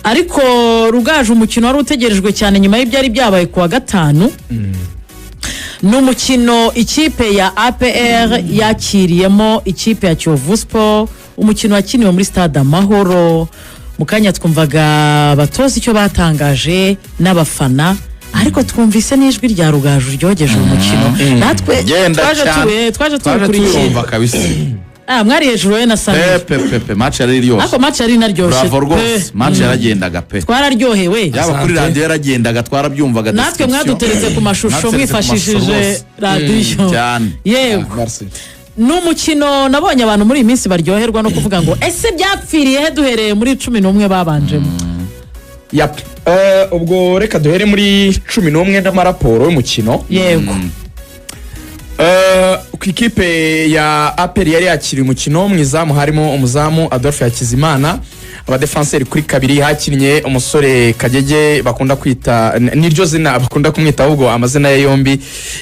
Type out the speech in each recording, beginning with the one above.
ariko Rugaju umukino wari utegerejwe cyane nyuma y'ibyari byabaye kuwa gatanu n'umukino ikipe ya APR yakiriyemo ikipe ya Kiyovu Sport, umukino wakiniwe muri stade Amahoro. Mukanya twumvaga batoza icyo batangaje n'abafana, ariko twumvise n'ijwi rya Rugaju ryogeje umukino. Natwe twaje tukurikira kabisa. Mwari hejuru we na Sami. Match yari ryose. Ako match yari naryoshye. Bravo rwose. Match yaragendaga pe. Twararyohewe. Yaba kuri radio yaragendaga, twarabyumvaga. Natwe mwaduteretse ku mashusho mwifashishije radio. Yego. Merci. N'umukino nabonye abantu muri iyi minsi baryoherwa no kuvuga ngo ese byapfiriye he duhereye muri 11 babanjemo. Yap. Ubwo reka duhere muri 11 n'amaraporo y'umukino. Yego. Ku ikipe ya APR yari yakiriye umukino mwizamu harimo umuzamu Adolphe Hakizimana, abadefenseri kuri kabiri hakinnye umusore Kagege bakunda kwita niryo zina bakunda kumwita, ahubwo amazina ye yombi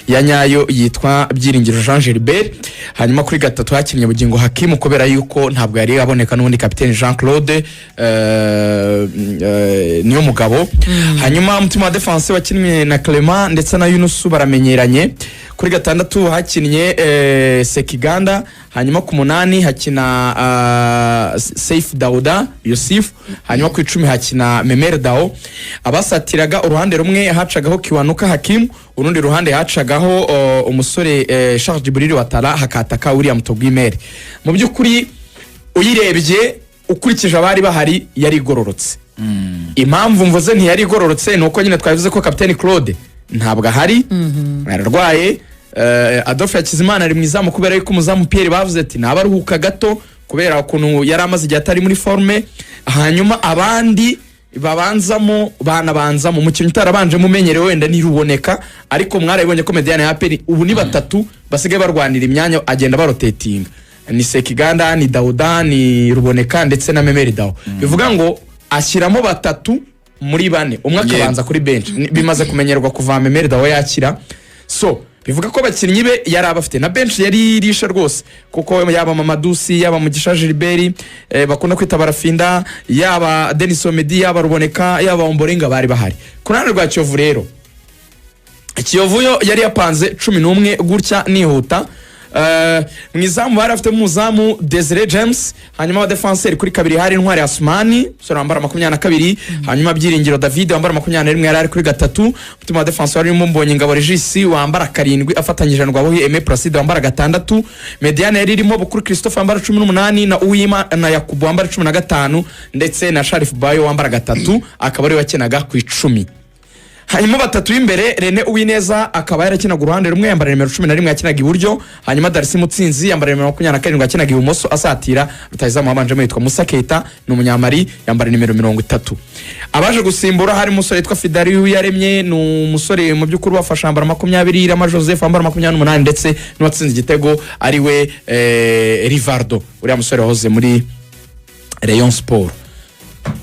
ya nyayo yitwa Byiringiro Jean Gilbert. Hanyuma kuri gatatu hakinnye Bugingo Hakimu kubera yuko ntabwo yari aboneka n'ubundi kapiteni Jean Claude niyo mugabo. Hanyuma umutima wa defense wakinnye na Clement ndetse na Yunus baramenyeranye. Kuri gatandatu hakinnye Sekiganda, hanyuma ku munani hakina Saif Dauda Yusuf, hanyuma ku 10 hakina Memer Dao. Abasatiraga uruhande rumwe hacagaho Kiwanuka Hakim, urundi ruhande hacagaho umusore Charles Djibril Watara, hakataka William Togwimere. Mu byukuri uyirebye ukurikije abari bahari yari igororotse. Impamvu mvuze ntiyari igororotse nuko nyine twavuze ko kapiteni Claude ntabwo ahari, ararwaye. Adolphe Hakizimana ari mwizamu kubera yuko umuzamu Pierre bavuze ati nabaruhuka gato kubera ukuntu yari amaze igihe atari muri forme. Hanyuma abandi banabanzamo umukino utarabanje mumenyerewe wenda ntiruboneka, ariko mwarabibonye ko Mediane ya APR ubu ni batatu basigaye barwanira imyanya agenda barotatinga. Ni Sekiganda, ni Dauda, ni Ruboneka ndetse na Memeri Dao. Bivuga ngo ashyiramo batatu muri bane, umwe akabanza kuri bench. Bimaze kumenyerwa kuva Memeri Dao yakira. So bivuga ko bakinnyi be yari abafite na bench yari irisha rwose, kuko yaba Mamadusi, yaba Mugisha Gilbert, bakunda kwita Barafinda, yaba Denis Omedi, yaba Ruboneka, yaba Omborenga bari bahari. Kurana rwa Kiyovu rero, Kiyovu yo yari yapanze 11 gutya nihuta. Mwizamu bari afite muzamu Desire James, hanyuma wa defenseur kuri kabiri hari Ntwari Asmani sura ambara 22, hanyuma Byiringiro David wambara 21 yari ari kuri gatatu. Mutima wa defenseur ari Mbonye Ngabo Regis wambara 7 afatanyije na Rwabuhi Aime Placide wambara 6. Mediane yari irimo Bukuru Christophe wambara 18 na Uwima na Yakubu wambara 15 ndetse na Sharif Bayo wambara 3, akaba ari wakenaga ku 10. Hanyuma batatu imbere Rene Uwineza akaba yarakinaga uruhande rumwe yambara nimero 11 yakinaga iburyo, hanyuma Darcy Mutsinzi yambara nimero 27 yakinaga ibumoso asatira. Rutahizamu wabanjemo yitwa Musa Keita ni umunyamari yambara nimero 30. Abaje gusimbura hari umusore yitwa Fidari yaremye ni umusore mu by'ukuri bafasha yambara 20, Irama Joseph yambara 28 ndetse n'uwatsinze igitego ari we Rivaldo uriya musore wahoze muri Rayon Sport.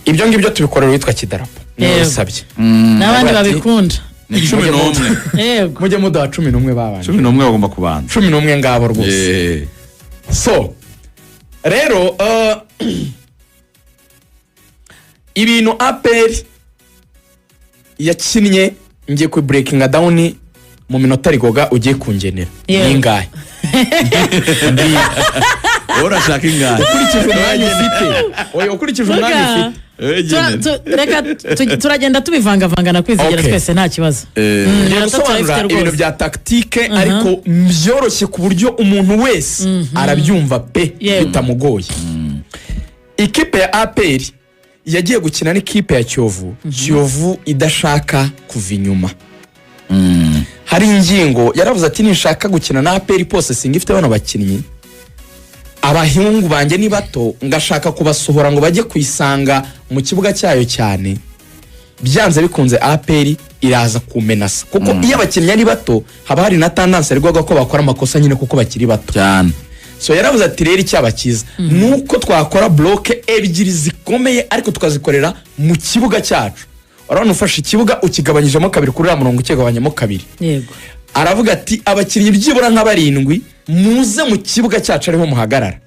Ibyo ngibyo tubikorera witwa Kidarapo nisabye n'abandi babikunda. Ni 11. Yego mujye mudaha 11 babanje 11 bagomba kubanza 11 ngabo rwose. So rero ibintu APR yakinnye ngiye ku breaking down mu minota rigoga ugiye kungenera ningahe urashaka ingahe ukurikije umwanya ufite ukurikije umwanya ufite reka turagenda tubivanga na kwizigera twese nta kibazo. Ibintu bya tactique ariko byoroshye ku buryo umuntu wese arabyumva pe bitamugoye. Ikipe ya APR yagiye gukina n'ikipe ya Kiyovu idashaka kuva inyuma. Hari ingingo yaravuze ati nishaka gukina na APR processing ifite bano bakinnyi abahungu banje ni bato ngashaka kubasohora ngo bajye kwisanga mu kibuga cyayo cyane, byanze bikunze APR iraza kumenasa kuko iyo abakinnyi ari bato haba hari na tendance rwego ko bakora amakosa nyine kuko bakiri bato cyane. So yaravuze ati rero icyabakiza nuko twakora block ebyiri zikomeye ariko tukazikorera mu kibuga cyacu. Urabona ufashe ikibuga ukigabanyijemo kabiri kuri ya murongo ukigabanyamo kabiri. Yego. Aravuga ati abakinnyi byibura nka 7 muze mu kibuga cyacu ariho muhagarara,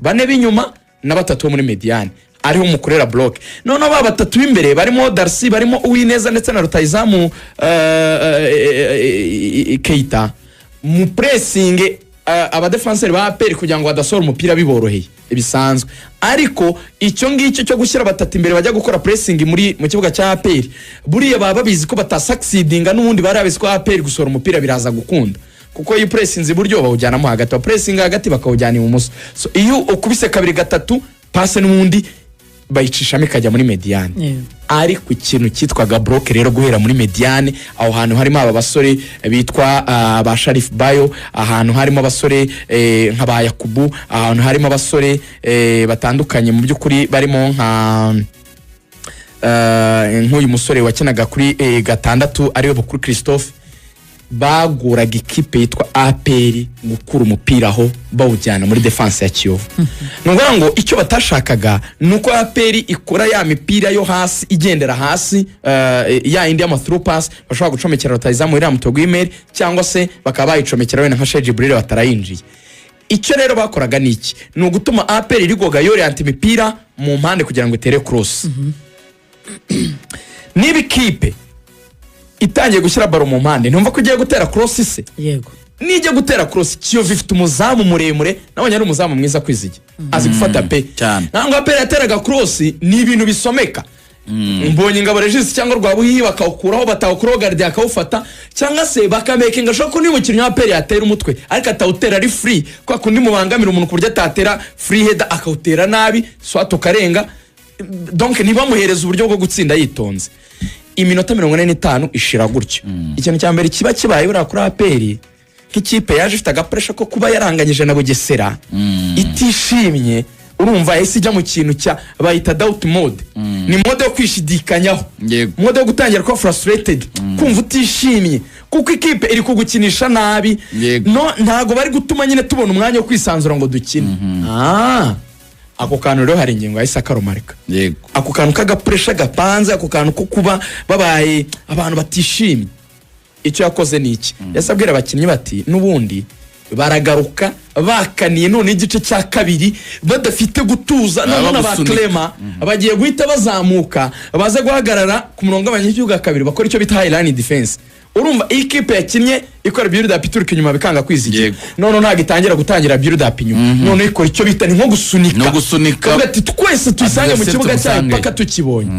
4 b'inyuma na 3 muri Mediane, ariho umukorera block none ba batatu b'imbere barimo Darcy barimo Uwineza ndetse na Rutayizamu Keita mu pressing abadefenseri ba APR kugira ngo badasora umupira biboroheye ibisanzwe ariko icyo ngicyo cyo gushyira batatu imbere bajya gukora pressing mu kibuga cya APR buriya baba babizi ko batasucceedinga n'ubundi bari abizi ko APR gusora umupira biraza gukunda kuko iyi pressing iburyo bawujyanamo hagati wa pressing hagati bakawujyana ibumoso so iyo ukubise kabiri gatatu passe n'ubundi bayicishamo ikajya muri mediane ariko ikintu cyitwaga block rero guhera muri mediane aho hantu harimo aba basore bitwa ba Sharif Bayo ahantu harimo abasore nka ba Yakubu ahantu harimo abasore batandukanye mu by'ukuri barimo nka nk'uyu musore wakinaga kuri gatandatu ariwe Bukuru Christophe baguraga ikipe yitwa APR gukura umupira aho bawujyana muri defense ya Kiyovu nubwo ngo icyo batashakaga nuko APR ikora ya mipira yo hasi igendera hasi ya indi ama through pass bashobora gucomekera Rutayizamu ira mutogo email cyangwa se bakaba bayicomekera wenda nka Sheikh Jibril batarayinjiye icyo rero bakoraga niki ni ugutuma APR irigoga yore anti mipira mu mpande kugira ngo itere cross niba ikipe itangiye gushyira baro mu mpande ntumva ko ugiye gutera cross se yego nijye gutera cross Kiyovu ifite umuzamu muremure nabonye ari umuzamu mwiza kwizige azi gufata pe nangwa APR yateraga cross ni ibintu bisomeka mbonye Ngabo Regis cyangwa Rwabuhihi bakawukuraho batawukuraho garde akawufata cyangwa se bakamakinga shoko ko ni umukinnyi wa APR yatera umutwe ariko atawutera ari free kwa kundi mubangamira umuntu kurya atatera free header akawutera nabi swato karenga donc niba muhereza uburyo bwo gutsinda yitonze iminota 45 ishira gutyo ikintu cya mbere kiba kibaye bura kuri APR nk'ikipe yaje ifite agapresha ko kuba yaranganyije na Bugesera itishimye urumva yahise ijya mu kintu cya bayita doubt mode ni mode yo kwishidikanyaho mode yo gutangira ko frustrated kumva utishimye kuko ikipe iri kugukinisha nabi no ntago bari gutuma nyine tubona umwanya wo kwisanzura ngo dukine ako kantu rero hari ingingo yahise akarumarika ako kantu kagapresha gapanze ako kantu ko kuba babaye abantu batishimye icyo yakoze niki yasabwira abakinnyi bati nubundi baragaruka bakaniye none igice cya kabiri badafite gutuza none ba Clement bagiye guhita bazamuka baze guhagarara ku murongo abanyigihugu kabiri bakora icyo bita high line defense urumva ikipe yakinnye ikora build up ituruka inyuma bikanga kwizigera none ntago itangira gutangira build up inyuma none ikora icyo bita ni nko gusunika ati twese tusange mu kibuga cyayo paka tukibonye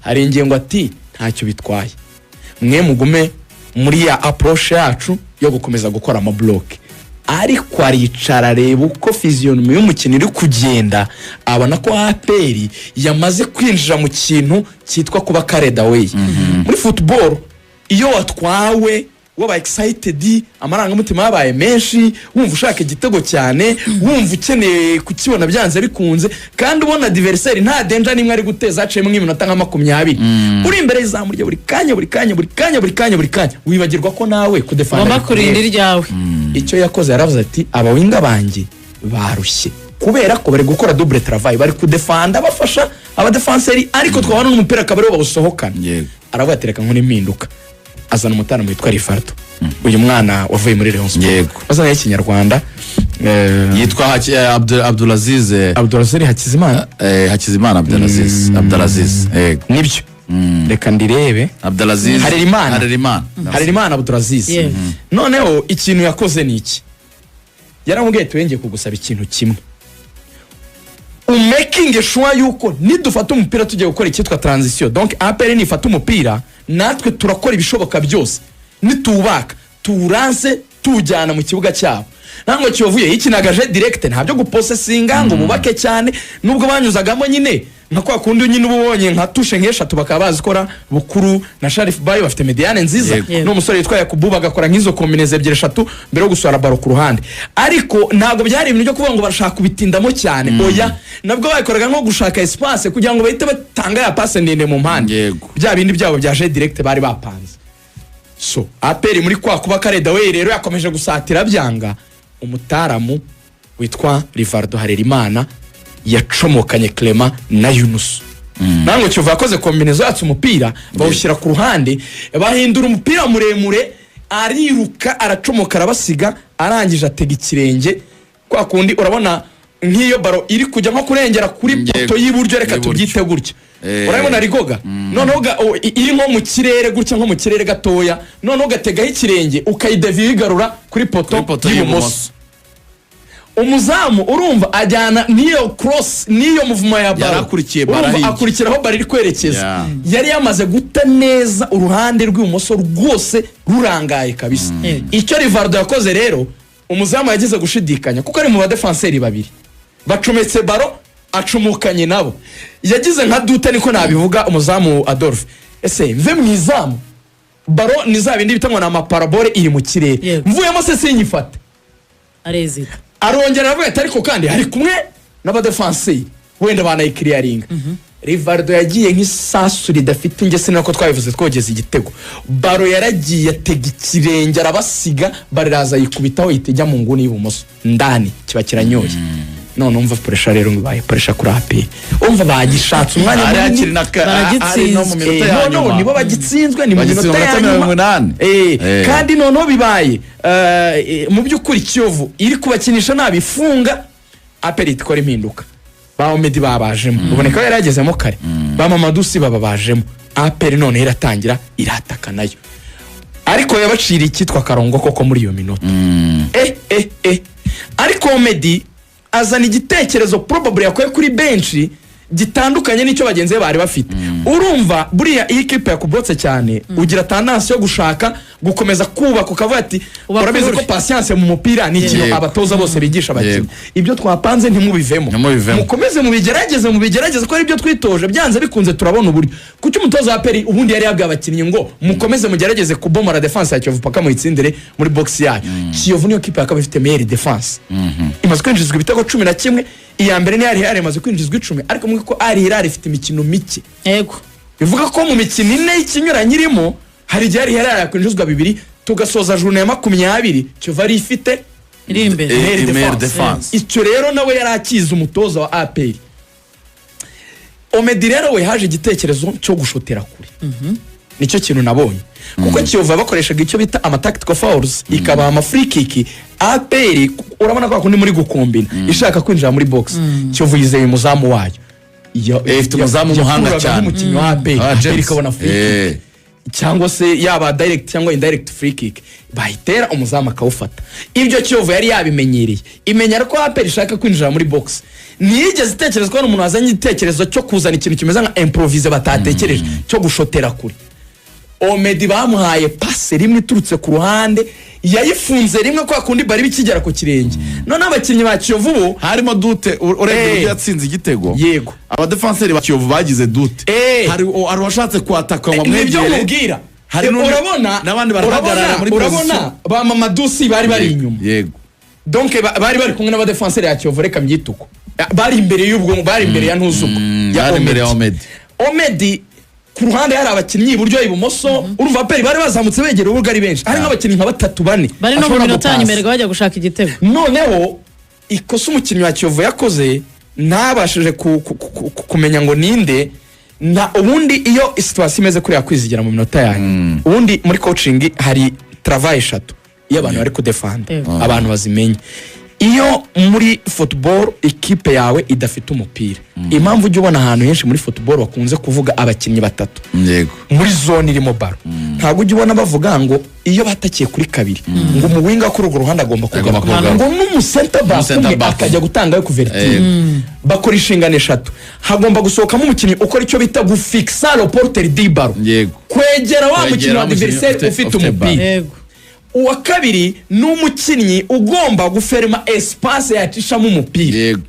hari ingingo ati ntacyo bitwaye mwe mugume muri ya approach yacu yo gukomeza gukora ama block ariko aricara reba uko physionomie y'umukino iri kugenda abona ko APR yamaze kwinjira mu kintu cyitwa kuba carried away muri football iyo watwawe waba excited amarangamutima yabaye menshi wumva ushaka igitego cyane wumva ukeneye kukibona byanze bikunze kandi ubona adversaire nta danger nimwe ari guteza acemo nk'iminota nka 20 uri imbere y'izamurye buri kanya wibagirwa ko nawe kudefanda ngomba kurinda iryawe icyo yakoze yaravuze ati abawinga banjye barushye kubera ko bari gukora double travail bari kudefanda bafasha abadefenseri ariko twabana n'umupira kabari bawusohokana aravuga ati reka nkone impinduka azana umutana witwa Rifardo uyu mwana wavuye muri Rayon Sport azana y'Ikinyarwanda yitwa Abdulaziz Hakizimana Abdulaziz nibyo reka ndirebe Abdulaziz Harerimana Abdulaziz noneho ikintu yakoze niki yaramubwiye twenge kugusaba ikintu kimwe making sure yuko nidufata umupira tugiye gukora icyitwa transition donc APR nifata umupira natwe turakora ibishoboka byose nitubaka turanse tujyana mu kibuga cyabo nango Kiyovuye ikinagaje direct ntabyo gupossessinga ngo bubake cyane nubwo banyuzagamo nyine nka kwa kundi nyine ubonye nka tushe nk'eshatu bakaba bazikora Bukuru na Sharif Bayo bafite mediane nziza no musore yitwa Yakubu bagakora nk'izo kombineze ebyiri eshatu mbere yo gusora baro ku ruhande ariko ntago byari ibintu byo kuvuga ngo barashaka kubitindamo cyane oya nabwo bayikoraga nko gushaka espace kugira ngo bahite batanga ya passe ndende mu mpande bya bindi byabo byaje direct bari bapanze so APR muri kwa kuba carried away rero yakomeje gusatira byanga umutaramu witwa Rifardo Harerimana yacomokanye Clement na Yunus nango Kiyovu yakoze kombinezo yatse umupira bawushyira ku ruhande bahindura umupira muremure ariruka aracomoka arabasiga arangije atega ikirenge kwa kundi urabona nk'iyo baro iri kujya nko kurengera kuri poto y'iburyo, reka tubyite gutya, urabona rigoga noneho iri nko mu kirere gutya, nko mu kirere gatoya, noneho ugategaho ikirenge ukayideviye igarura kuri poto y'ibumoso. Umuzamu urumva ajyana niyo cross niyo movement ya baro, urumva akurikiraho baro iri kwerekeza. Yari yamaze guta neza uruhande rw'ibumoso rwose rurangaye kabisa. Icyo Rivaldo yakoze rero, umuzamu yagize gushidikanya kuko ari mu badefenseri babiri bacometse baro, acumukanye nabo, yagize nka dute, niko nabivuga umuzamu Adolphe, ese mve mu izamu baro nizabindi bitangwa na maparabole iri mu kirere, mvuyemo se sinyifate, arezita arongera avuga ati ariko kandi hari kumwe n'abadefenseri wenda banayikiriyaringa. Rivaldo yagiye nk'isasu ridafite ingese, nako twabivuze twogeza igitego, baro yaragiye atega ikirenge arabasiga, bariraza yikubitaho yitejya mu nguni y'ibumoso ndani, kiba kiranyoye. None umva pressure rero ngibaye pressure kuri AP, umva bagishatse umwanya munini baragitsinzwe, no nibo bagitsinzwe, ni mu minota ya 8 kandi noneho bibaye mu by'ukuri Kiyovu iri kubakinisha nabifunga, AP itikora impinduka, bawo Medi babajemo, uboneka yaragezemo kare, ba Mamadou Si babajemo, AP none iratangira irataka nayo, ariko yabacira ikitwa karongo koko muri iyo minota. Ariko Medi azana igitekerezo probably yakoye kuri benchi gitandukanye n'icyo bagenzi be bari bafite. Urumva buriya iyi kipe yakubotse cyane, ugira tendance yo gushaka gukomeza kubaka, ukavuga ati urabizi ko patience mu mupira ni ikintu abatoza bose bigisha abakinnyi, ibyo twapanze ntimubivemo, mukomeze mubigerageze ko ari ibyo twitoje, byanze bikunze turabona uburyo. Kuki umutoza wa Peri ubundi yari yabwiye abakinnyi ngo mukomeze mugerageze kubomora defense ya Kiyovu paka muyitsindire muri box yayo. Kiyovu niyo kipe yakaba ifite meilleure defense, imaze kwinjizwa ibitego 11, iya mbere ni Al Hilal imaze kwinjizwa 10, ariko mwiko Al Hilal ifite imikino mike. Yego, bivuga ko mu mikino ine y'ikinyuranye irimo hari igihe Al Hilal yakwinjizwa 2, tugasoza journée ya 20 Kiyovu ari ifite iri imbere meilleure defense. Icyo rero nawe yarakiza umutoza wa APR. Omedi rero we haje igitekerezo cyo gushotera kure. Nicyo kintu nabonye, kuko Kiyovu bakoreshaga icyo bita ama tactical fouls, ikaba ama free kick. APR urabona ko kundi muri gukombina ishaka kwinjira muri box, Kiyovu yizeye umuzamu wayo, ifite umuzamu muhanga cyane, umukinnyi wa APR ikabona free kick cyangwa se yaba direct cyangwa indirect free kick, bahitera umuzamu akawufata. Ibyo Kiyovu yari yabimenyereye, imenyera ko APR ishaka kwinjira muri box. Niyigeze itekereza ko umuntu wazanye igitekerezo cyo kuzana ikintu kimeze nka improvise batatekereje cyo gushotera kure. Omedi bamuhaye passe rimwe iturutse ku ruhande, yayifunze rimwe kwa kundi bari bikigera ku kirenge. None abakinnyi ba Kiyovu harimo dute, urebye yatsinze igitego. Yego, abadefenseri ba Kiyovu bagize dute, hari washatse kwataka ngo mwegere, hari urabona nabandi barahagarara muri position, urabona ba Mamadou Si bari inyuma. Yego, donc bari kumwe n'abadefenseri ya Kiyovu, reka mbyituko bari imbere y'ubwo, bari imbere ya Ntuzuko ya Omedi. Ku ruhande hari abakinnyi iburyo ibumoso, urumva Peri bari bazamutse begera urubuga ari benshi, hari nk'abakinnyi nka 3-4 bari no mu minota nyimere bajya gushaka igitego. Noneho ikosa umukinnyi wa Kiyovu yakoze ntabashije kumenya ngo ninde, na ubundi iyo situation imeze kuri yakwizigera mu minota yanyu, ubundi muri coaching hari travail 3 iyo abantu bari kudefend, abantu bazimenye. Iyo muri football ikipe yawe idafite umupira, impamvu ujye ubona ahantu henshi muri football bakunze kuvuga abakinnyi 3 muri zone irimo baro, ntabwo ujye ubona bavuga ngo iyo batakiye kuri 2 ngo mu winga kuri urwo ruhande agomba kugaruka, ngo n'umu center back akajya gutangayo kuvertire. Bakora inshingano 3, hagomba gusohokamo umukinnyi ukora icyo bita gufixa le porteur di baro, kwegera wa mukinnyi wa adversaire ufite umupira. Uwa kabiri n'umukinnyi ugomba guferma espace yacishamo umupira.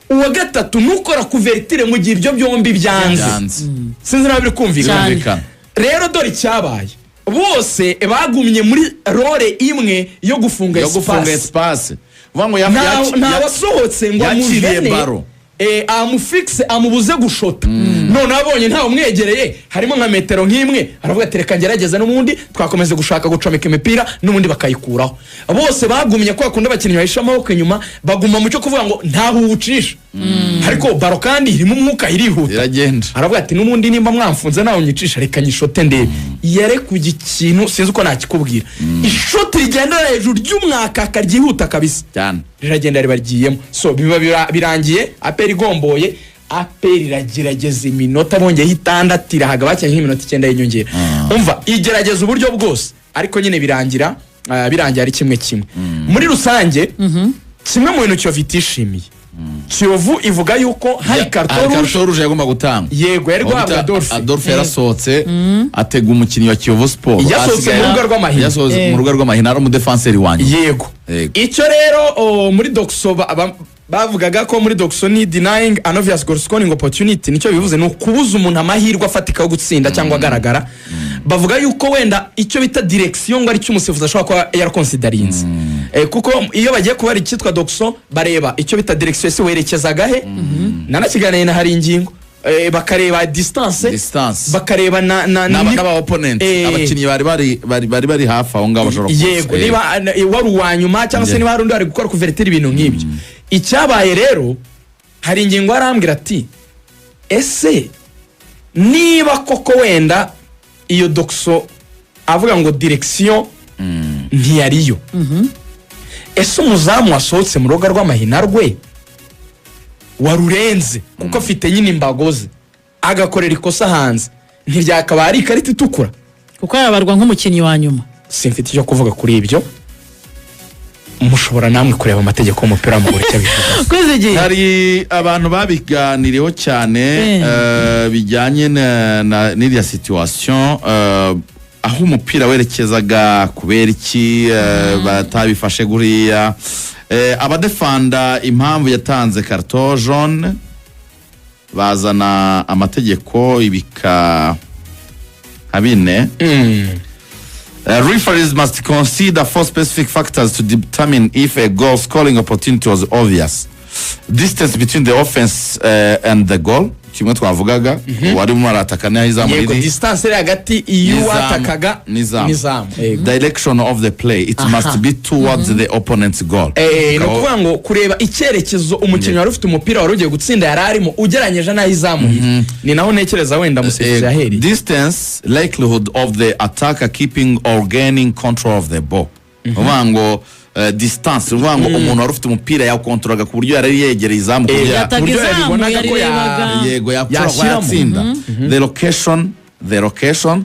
Uwa gatatu nukora kuvertire mu gihe ibyo byombi byanze. Sinzi nabiri kumvikana. Rero dore icyabaye, bose bagumye muri role imwe yo gufunga espace. Vango nabasohotse ngo amujene amufixe amubuze gushota. None abonye ntawe umwegereye, harimo nka metero nk'imwe, aravuga ati reka ngerageza n'ubundi twakomeze gushaka gucomeka imipira n'ubundi bakayikuraho. Bose bagumye kwa kundi abakinnyi bahisha amaboko inyuma, baguma mu cyo kuvuga ngo ntaho ubucisha. ariko baro kandi irimo umwuka irihuta iragenda aravuga ati n'ubundi nimba mwamfunze nawe nyicisha reka nyishote ndebe yare kugira ikintu sinzi uko nakikubwira ishoti rigendera hejuru ry'umwakaka ryihuta kabisa cyane riragenda ribarigiyemo so biba birangiye aperi igomboye aperi iragerageza iminota bongeyeho 6 irahaga bakenye nk'iminota 9 y'inyongera umva igerageza uburyo bwose ariko nyine birangira ari kimwe muri rusange kimwe mu bintu Kiyovu itishimiye Kiyovu ivuga yuko hari karto rouge yagomba gutanga yego yari guhabwa Adolphe yarasohotse atega umukinnyi wa Kiyovu Sport yasohotse mu rugo rw'amahina ari umudefenseri wanyu yego icyo rero muri Doxo bavugaga ko muri Doxo ni denying an obvious goal scoring opportunity nicyo bivuze no kubuza umuntu amahirwe afatika yo gutsinda cyangwa agaragara bavuga yuko wenda icyo bita direction ngo ari cyo umusifuzi ashobora kuba yaraconsiderinze kuko iyo bagiye kuba ari cyitwa Doxo bareba icyo bita direction ese werekezaga he nanakiganeye na hari ingingo bakareba distance bakareba n'aba opponent abakinnyi bari hafi aho ngabo bashobora yego niba wari uwanyuma cyangwa se niba hari undi ari gukora kuvertira ibintu nk'ibyo icyabaye rero hari ingingo arambwira ati ese niba koko wenda iyo Doxo avuga ngo direction ntiyariyo ese umuzamu wasohotse mu rugo rw'amahina rwe warurenze kuko afite nyine imbagoze agakorera ikosa hanze ntiryakaba ari ikarita itukura kuko yabarwa nk'umukinnyi wa nyuma simfite icyo kuvuga kuri ibyo mushobora namwe kureba amategeko y'umupira w'amaguru kwizigiye hari abantu babiganiriyeho cyane bijyanye n'iriya situation aho umupira werekezaga kubera iki batabifashe guriya abadefanda impamvu yatanze karto jaune bazana amategeko ibika habine referees must consider 4 specific factors to determine if a goal scoring opportunity was obvious. Distance between the offense and the goal. Kimwe twavugaga wari mu arataka n'izamu yego distance iri hagati iyo atakaga n'izamu direction of the play it must be towards the opponent's goal no kuvuga ngo kureba icyerekezo umukinnyi wari ufite umupira wari ugiye gutsinda yararimo ugeranyije naho izamu ni naho nekereza wenda musifuzi yaheri distance likelihood of the attacker keeping or gaining control of the ball uvuga ngo distance uvuga ngo umuntu wari ufite umupira yawukontroraga ku buryo yari yegereye izamu ku buryo yabibonaga ko yego yatsinda the location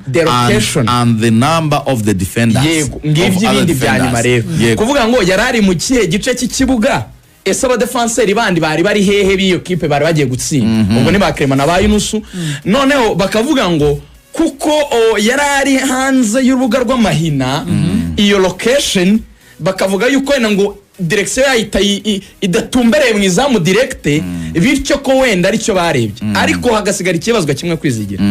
and the number of the defenders yego ngivyo ibindi byanyuma rero kuvuga ngo yarari mu kihe gice cy'ikibuga ese abadefenseri bandi bari hehe biyo kipe bari bagiye gutsinda ubwo ni bakrema na bayinusu noneho bakavuga ngo kuko yarari hanze y'urubuga rw'amahina iyo location bakavuga yuko wenda ngo direction yahita idatumbereye mu izamu directe bityo ko wenda aricyo barebye ariko hagasigara ikibazwa kimwe kwizigira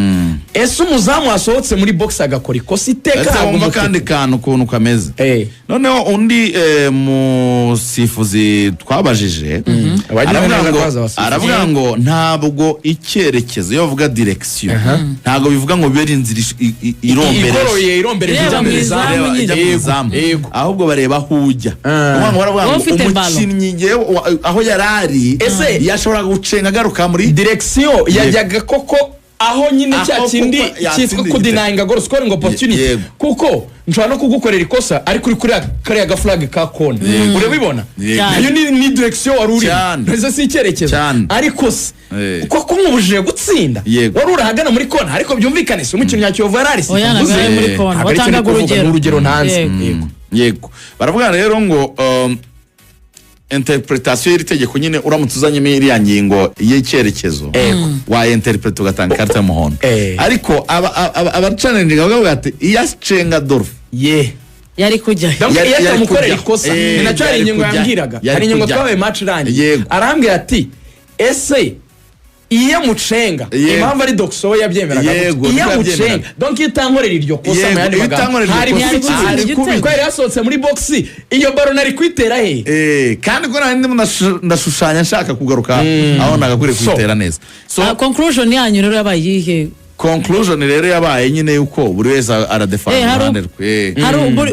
ese umuzamu wasohotse muri box agakora ikosa iteka agomba kandi kantu ukuntu kameze noneho undi musifuzi twabajije aravuga ngo ntabwo icyerekezo iyo bavuga direction ntabwo bivuga ngo bibe inzira irombereje ahubwo bareba aho ujya umukinnyi aho yarari ese yashoboraga gucenga agaruka muri direction yajyaga koko aho nyine cya kindi cyitwa kudenying goal scoring opportunity kuko nshobora no kugukorera ikosa ariko kuri kariya ga flag ka kona urabibona iyo ni direction wari uri ese si icyerekezo ariko kuko nkubujije gutsinda wari urahagana muri kona ariko byumvikane se umukinnyi Kiyovu yarari muri kona watanga urugero ntanze yego baravuga rero ngo interpretation y'iri tegeko nyine uramutse uzanyemo iriya ngingo y'icyerekezo wa interprete ugatanga karita y'umuhondo ariko abacaninga bavuga ati iyacenga Adolphe yari kujya yari kumukorera ikosa ni nacyo ari ingingo yambwiraga hari ingingo twabaye match rangi arambwira ati ese iyo mucenga impamvu ari Doxo yabyemeraga iyo mucenga donc itankorera iryo kosa mu yandi magambo hari kwari yasohotse muri box iyo baro nari kwitera he kandi ko nandi ndashushanya nshaka kugaruka aho nagakure kwitera neza so conclusion yanyu rero yabayihe conclusion rero yabaye nyine yuko buri wese aradefanda uruhande rwe.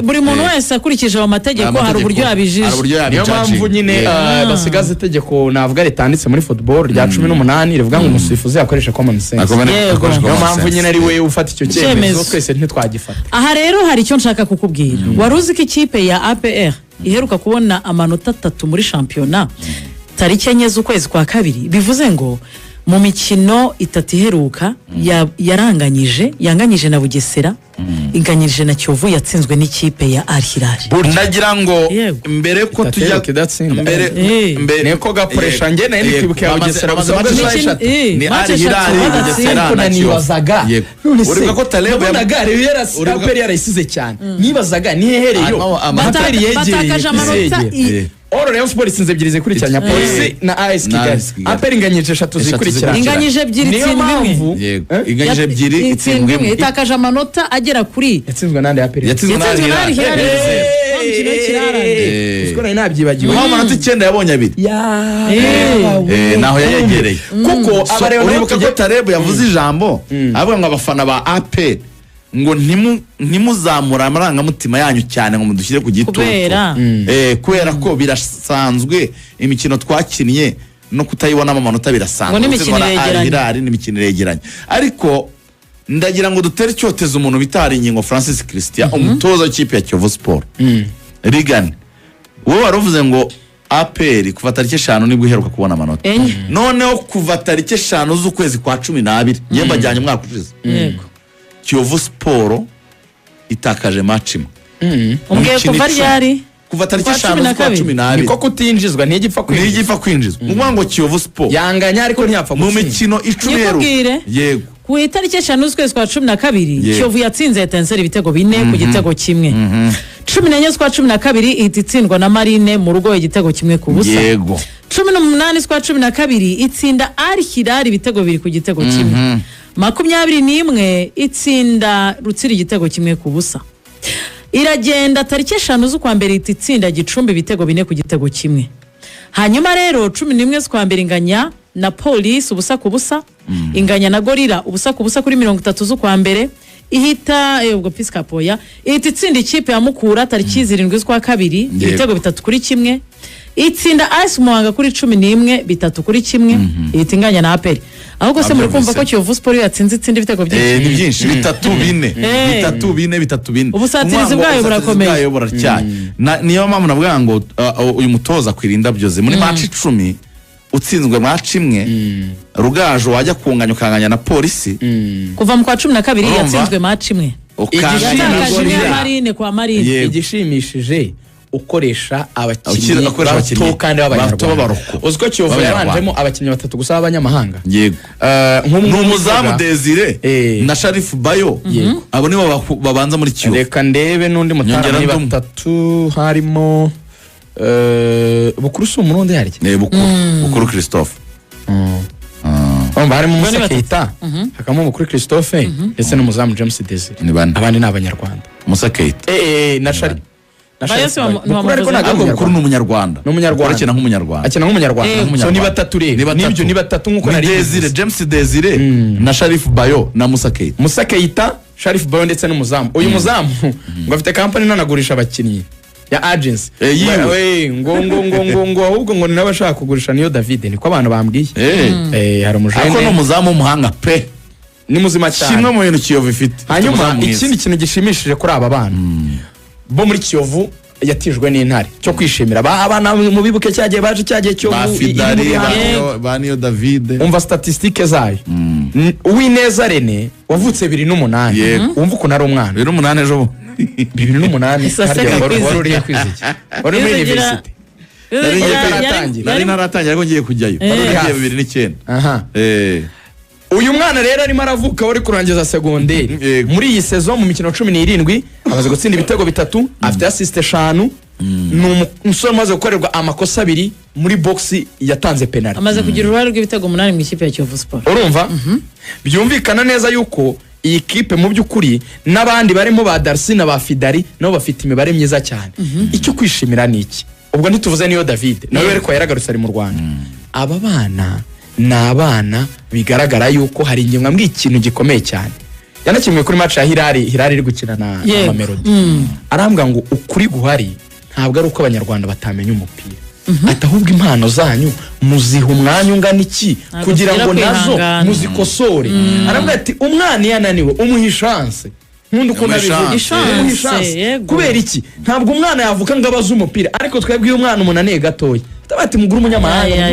Buri muntu wese akurikije ayo mategeko hari uburyo yabijije. Niyo mpamvu nyine basigaza itegeko navuga ritanditse muri football rya 18 rivuga ngo umusifuzi yakoresha common sense. Niyo mpamvu nyine ari we ufata icyo cyemezo twese ntitwagifata. Aha rero hari icyo nshaka kukubwira. Wari uzi ko ikipe ya APR iheruka kubona amanota 3 muri shampiyona tariki 4 z'ukwezi kwa kabiri, bivuze ngo mu mikino 3 iheruka yanganyije na Bugesera, inganyije na Kiyovu, yatsinzwe n'ikipe ya Al Hilal. Nagira ngo mbere ko tujya mbere neko gaporesha nge na ndi kwibuka ya Bugesera ni Al Hilal Bugesera na nibazaga uribuka ko Taleb Aperi yarayisize cyane, nibazaga ni hehereyo batakaje amanota Rayon Sport itsinze ebyiri zikurikiranya, Polisi na AS Kigali. Aperi inganyije 3 zikurikiranya, inganyije ebyiri inganyije ebyiri itsindwe itakaje amanota agera kuri yatsinzwe nande Aperi yatsinzwe na Al Hilal uskora inabyibagiwe amanota 9 yabonye abiri naho yayegereye kuko abareba uribuka ko Taleb yavuze ijambo avuga ngo abafana ba AP ngo ntimuzamura amarangamutima yanyu cyane ngo mudushyire ku gitutu kubera ko birasanzwe imikino twakinnye no kutayibonamo amanota birasanzwe n'imikino iregeranye. Ariko ndagira ngo dutere icyotezo umuntu bitari ingingo Francis Christian, umutoza w'ikipe ya Kiyovu Sport Rigani, wowe waruvuze ngo APR kuva tariki 5 nibwo iheruka kubona amanota, noneho kuva tariki 5 z'ukwezi kwa 12 ngiye mbajyanye umwaka ushize Kiyovu Sport itakaje match imwe. Kuva ryari? Kuva tariki 5 kwa 12 niko kutinjizwa ntigipfa kwinjizwa. Ngo Kiyovu Sport yanganya ariko ntiyapfa mu mikino 10 yego. Ku itariki 5 z'ukwezi kwa 12 Kiyovu yatsinze Etincelle ibitego 4 ku gitego kimwe. 14 z'ukwa 12 ihita itsindwa na Marine mu rugo igitego kimwe ku busa. Yego. 18 z'ukwa 12 itsinda Al Hilal ibitego 2 ku gitego kimwe. 21 itsinda Rutsiri igitego kimwe ku busa. Iragenda tariki 5 z'ukwa mbere itsinda Gicumbi ibitego 4 ku gitego kimwe. Hanyuma rero 11 z'ukwa mbere inganya na Police ubusa ku busa, inganya na Gorilla ubusa ku busa kuri 30 z'ukwa mbere, ihita ubwo Piscapoya ihita itsinda ikipe ya Mukura tariki 7 z'ukwa kabiri ibitego 3 kuri kimwe. Itsinda AS Muhanga kuri 11 3 kuri kimwe, ihita inganya na APR. Ahubwo se muri kumva ko Kiyovu Sport yatsinze itsinda ibitego byinshi 3-4 ubusatirizi bwayo burakomeye buracyanye. Niyo mpamvu navuga ngo uyu mutoza kwirinda byoze muri match 10 utsinzwe match imwe, Rugajo wajya kunganya ukanganya na Polisi kuva mu kwa 12 yatsinzwe match imwe Marine. Igishimishije ukoresha abakinnyi bato kandi b'abanyarwanda. Uziko Kiyovu yabanjemo abakinnyi 3 gusa b'abanyamahanga. Yego. N'umuzamu Desire na Sharif Bayo abo nibo babanza muri Kiyovu. Reka ndebe n'undi mutara 3 harimo Bukuru si umurundi harya? Bukuru Christophe. Harimo Musa Keita, hakamo Bukuru Christophe ndetse n'umuzamu James Desire. Abandi ni abanyarwanda. Musa Keita na Shari Bukuru ni umunyarwanda. Akina nk'umunyarwanda. So ni 3 rero. Nibyo ni 3 nkuko nari Desire, James Desire na Sharif Bayo na Musa Keita. Musa Keita, Sharif Bayo ndetse n'umuzamu. Uyu muzamu ngo afite company nanagurisha abakinnyi ya agency. Ngo ahubwo ngo nabashaka kugurisha niyo David niko abantu bambwiye. Hari umujene. Ako no muzamu umuhanga pe. Ni muzima cyane. Kimwe mu bintu Kiyovu ifite. Hanyuma ikindi kintu gishimishije kuri aba bana bo muri Kiyovu yatijwe n'intare cyo kwishimira abana mu bibuke cyagiye baje cyagiye cyo ba niyo David. Umva statistique zayo. Uwineza Rene wavutse 2008. Umva uko nari umwana 2008 ejo 2008 wari uri kwiziki wari muri university nari naratangira ko ngiye kujyayo wari 2009. Uyu mwana rero arimo aravuka wari kurangiza segonderi muri iyi saison mu mikino 17 amaze gutsinda ibitego 3 afite assist 5 n'umusore maze gukorerwa amakosa 2 muri box yatanze penalty amaze kugira uruhare rw'ibitego 8 mu ikipe ya Kiyovu Sport. Urumva byumvikana neza yuko iyi kipe mu by'ukuri n'abandi barimo ba Darcy na ba Fidari nabo bafite imibare myiza cyane. Icyo kwishimira ni iki? Ubwo ntituvuze niyo David nawe ariko yaragarutse ari mu Rwanda. Aba bana ni abana bigaragara yuko hari ingingo mbwi ikintu gikomeye cyane yanakimwe kuri match ya Hilali iri gukina na Mamelodi arambwa ngo ukuri guhari ntabwo ari uko abanyarwanda batamenya umupira atahubwo impano zanyu muziha umwanya ungana iki kugira ngo nazo muzikosore arambwa ati umwana yananiwe umuha chance nkundi uko nabivuga chance kubera iki ntabwo umwana yavuka ngo abaze umupira ariko twebwe umwana umunaniye gatoya tabati muguru umunyamahanga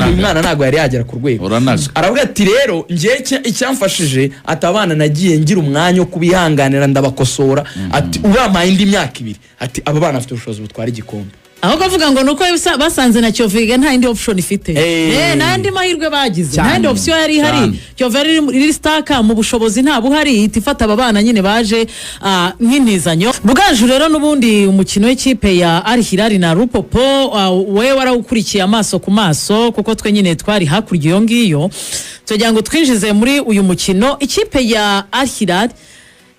uyu mwana ntago yari yagera ku rwego aravuga ati rero ngiye icyamfashije atabana nagiye ngira umwanya wo kubihanganira ndabakosora ati urampaye indi myaka 2 ati aba bana afite ubushobozi butwara igikombe aho kuvuga ngo nuko basanze na Cyoviga nta indi option ifite nandi mahirwe bagize nandi option yari hari Cyoviga iri staka mu bushobozi nta buhari itifata aba bana nyine baje nk'intizanyo Rugaju rero nubundi umukino w'ikipe ya Al Hilal na Lupopo we warawukurikiye amaso ku maso kuko twe nyine twari hakurya iyo ngiyo tugira ngo twinjize muri uyu mukino ikipe ya Al Hilal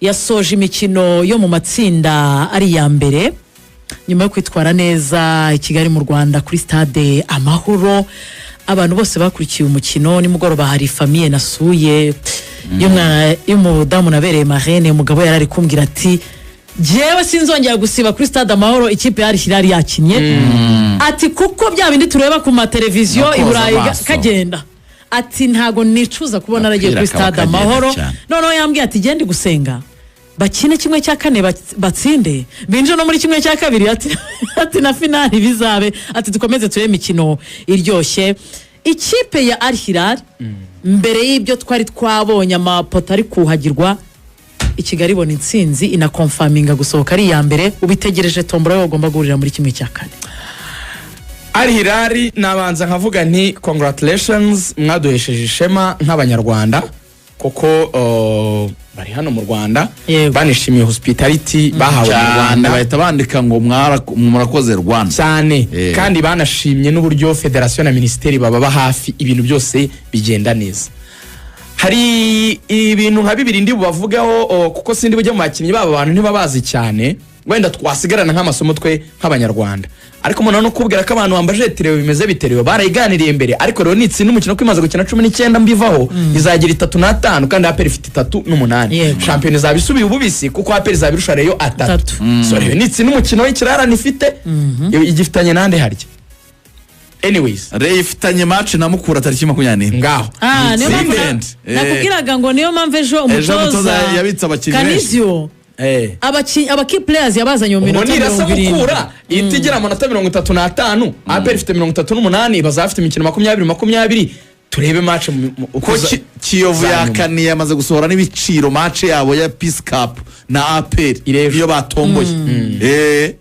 yasoje imikino yo mu matsinda ari ya mbere nyuma yo kwitwara neza i Kigali mu Rwanda kuri stade Amahoro abantu bose bakurikiye umukino nimugoroba hari famille nasuye y'umudamu nabereye marene umugabo yarari kumbwira ati jewe sinzongera gusiba kuri stade Amahoro ikipe yari Hilal yakinye ati kuko bya bindi tureba ku mateleviziyo iburayi kagenda ati ntago nicuza kubona aragiye kuri stade Amahoro noneho yambwiye ati gende gusenga bakine kimwe cya kane batsinde binje no muri kimwe cya kabiri ati na finali bizabe ati dukomeze turebe imikino iryoshye ikipe ya Al Hilal mbere y'ibyo twari twabonye amapoto ari kuhagirwa i Kigali ibona intsinzi ina confirminga gusohoka ari ya mbere ubitegereje tombora yo ugomba guhurira muri kimwe cya kane Al Hilal nabanza nkavuga nti congratulations mwaduhesheje ishema nk'abanyarwanda koko bari hano mu Rwanda banishimiye hospitality bahawe mu Rwanda bahita bandika ngo murakoze Rwanda cyane kandi banashimye n'uburyo federation na ministeri baba hafi ibintu byose bigenda neza hari ibintu nka bibiri ndi bubavugaho kuko sindi bujye mu bakinnyi baba abantu ntibabazi cyane wenda twasigarana nk'amasomo twe nk'abanyarwanda ariko umuntu no kubwira ko abantu bambaje tirewe bimeze biterewe barayiganiriye imbere ariko rero nitsi n'umukino kwimaze gukina 19 mbivaho izagira 3-5 kandi APR ifite 3-8 champion izabisubiye ububisi kuko APR izabirusha reyo 3 so rero nitsi n'umukino w'ikirarane ifite igifitanye nande harya anyways Ray ifitanye match na Mukura tariki 20 ngaho nakubwiraga ngo niyo mpamvu ejo umutoza yabitsa abakinnyi Kanizio abaki players yabazanye mu minota 20 Mukura itigira amanota 35 APR ifite 38 bazafite imikino 20 turebe match uko Kiyovu yakaniye amaze gusohora n'ibiciro match yabo ya Peace Cup na APR iyo batomboye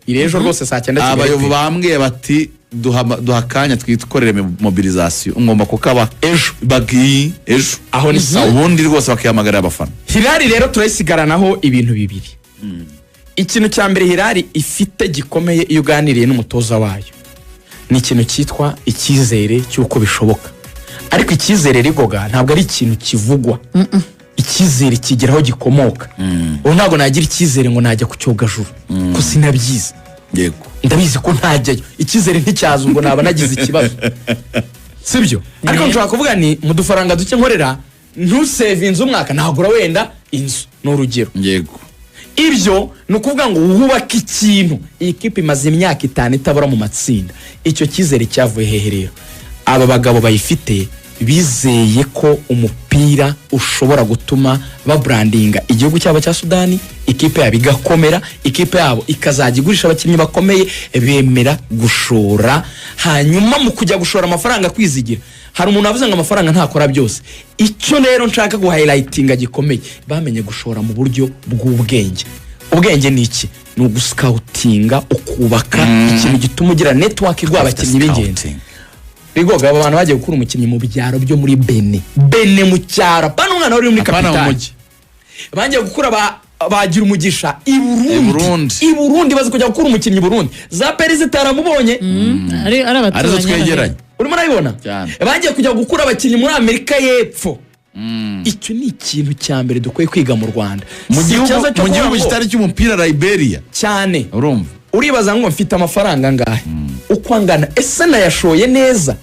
irejo rwose saa 9 abayovu bambwiye bati duhakanya twikorere mobilisation ngomba kukaba ejo bagi ejo aho ni sawa ubundi rwose bakiyamagarira abafana Hilal rero turayisigaranaho ibintu bibiri ikintu cya mbere Hilal ifite gikomeye iyo uganiriye n'umutoza wayo ni ikintu cyitwa ikizere cyuko bishoboka ariko ikizere rigoga ntabwo ari ikintu kivugwa ikizere kigeraho gikomoka ntabwo nagira ikizere ngo najya ku cyogajuru ko sinabyiza yego ndabizi ko ntajyayo ikizere nticyazo ngo naba nagize ikibazo sibyo ariko nshaka kuvuga ni mu dufaranga duke nkorera ntusave inzu umwaka nagura wenda inzu n'urugero yego ibyo nukuvuga ngo wubaka ikintu iyi kipe imaze imyaka 5 itabura mu matsinda icyo kizere cyavuye hehe rero aba bagabo bayifite bizeye ko umupira ushobora gutuma babrandinga igihugu cyabo cya Sudani ikipe yabo igakomera ikipe yabo ikazajya igurisha abakinnyi bakomeye bemera gushora hanyuma mu kujya gushora amafaranga kwizigira hari umuntu avuze ngo amafaranga ntakora byose icyo rero nshaka guhighlightinga gikomeye bamenye gushora mu buryo bw'ubwenge ubwenge ni iki ni uguscoutinga ukubaka ikintu gituma ugira network rw'abakinnyi b'ingenzi bigoga abantu bagiye gukura umukinnyi mu byaro byo muri Bene mu cyaro pana umwana wari muri kapitali bagiye gukura bagira umugisha i Burundi bazi kujya gukura umukinnyi Burundi za Perizitara mubonye ari arizo twegeranye urimo nayibona bagiye kujya gukura abakinnyi muri Amerika y'Epfo icyo ni ikintu cya mbere dukwiye kwiga mu Rwanda mu gihugu kitari cy'umupira Liberia cyane urumva uribaza ngo mfite amafaranga ngahe uko angana ese nayashoye neza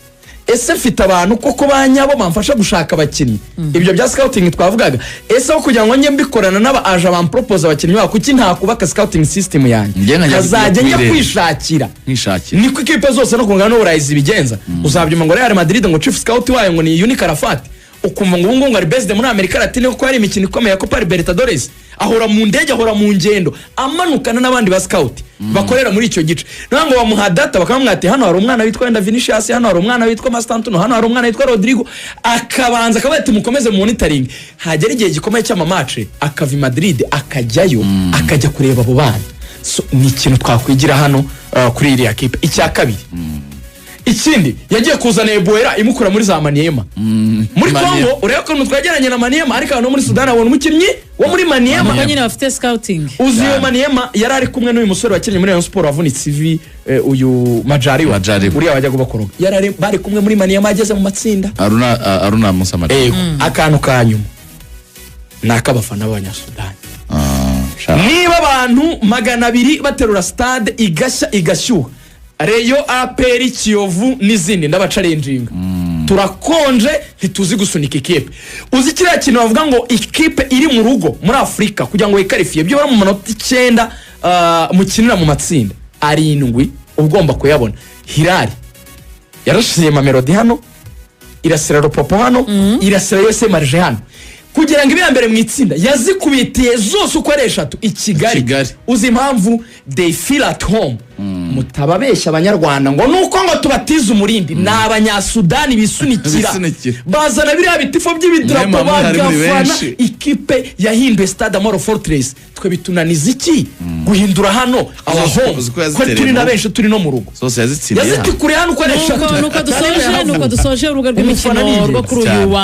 ese mfite abantu koko banyabo bamfasha gushaka abakinnyi ibyo bya scouting twavugaga ese aho kugira ngo njye mbikorana n'aba aje bampropose abakinnyi babo kuki ntakubaka scouting system yanjye kazajya njya kwishakira niko ikipe zose no kungana n'uburayi zibigenza uzabyuma ngo Real Madrid ngo chief scout wayo ngo ni Unique Arafat ukumva ngo ngo ari based muri Amerika Latine ko hari imikino ikomeye ya Copa Libertadores ahora mu ndege ahora mu ngendo amanukana n'abandi ba scout bakorera muri icyo gice nango bamuha data bakamwati hano hari umwana witwa Enda Vinicius hano hari umwana witwa Mastantuno hano hari umwana witwa Rodrigo akabanza akabati mukomeze monitoring hagera igihe gikomeye cy'ama match akava Madrid akajyayo akajya kureba abo bana ni ikintu twakwigira hano kuri iri equipe icya kabiri ikindi yagiye kuzana Eboera imukura muri za Maniema muri Congo ureba ko mutwageranye na Maniema ariko no muri Sudan abona umukinnyi wo muri Maniema nyine bafite scouting uziyo Maniema yarari kumwe n'uyu musore wakinnye muri Rayon Sport wavunitse ivi uyu Majari uri abajyaga bakoroga yarari bari kumwe muri Maniema ageze mu matsinda Aruna Musa Majari akantu kanyuma nakabafana b'Abanyasudani niba abantu 200 baterura stade igashyuha Reyo APR Kiyovu n'izindi ndabacalenjinga turakonje ntituzi gusunika ikipe uzi kiriya kintu bavuga ngo ikipe iri mu rugo muri Afrika kugira ngo ikarifiye byo bara mu manota 9 mukinira mu matsinda 7 ugomba kuyabona Hilal yarashize Mamelodi hano irasira Ropopo hano irasira yose Marje hano kugira ngo ibe mbere mu itsinda yazikubitiye zose uko ari 3 i Kigali uzi impamvu they feel at home mutababeshya abanyarwanda ngo nuko ngo tubatize umurindi n'Abanyasudani bisunikira bazana biriya bitifo by'ibidrapo bagafana ikipe yahinduye Stade Amahoro Fortress twe bitunaniza iki guhindura hano abaho ko turi na benshi turi no mu rugo zose yazitsiriye yaziti kuri hano uko ari 3 nuko dusoje urubuga rw'imikino rwo kuri uyu